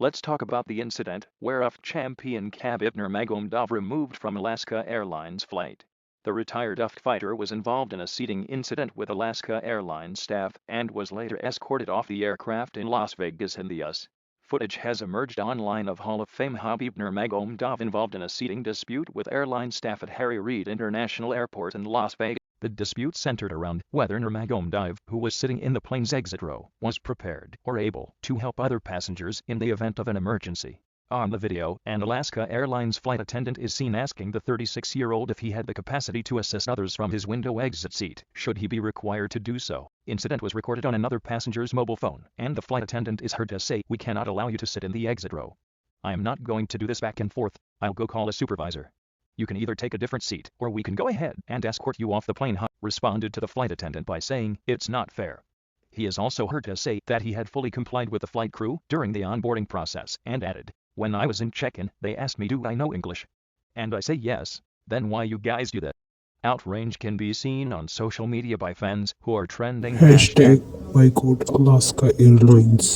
Let's talk about the incident where UFC champion Khabib Nurmagomedov removed from Alaska Airlines flight. The retired UFC fighter was involved in a seating incident with Alaska Airlines staff and was later escorted off the aircraft in Las Vegas in the U.S. Footage has emerged online of Hall of Fame Khabib Nurmagomedov involved in a seating dispute with airline staff at Harry Reid International Airport in Las Vegas. The dispute centered around whether Nurmagomedov, who was sitting in the plane's exit row, was prepared or able to help other passengers in the event of an emergency. On the video, an Alaska Airlines flight attendant is seen asking the 36-year-old if he had the capacity to assist others from his window exit seat, should he be required to do so. Incident was recorded on another passenger's mobile phone, and the flight attendant is heard to say, "We cannot allow you to sit in the exit row. I am not going to do this back and forth. I'll go call a supervisor. You can either take a different seat, or we can go ahead and escort you off the plane." Responded to the flight attendant by saying, "It's not fair." He is also heard to say that he had fully complied with the flight crew during the onboarding process, and added, "When I was in check-in, they asked me do I know English? And I say yes. Then why you guys do that?" Outrage can be seen on social media by fans who are trending Hashtag boycott Alaska Airlines.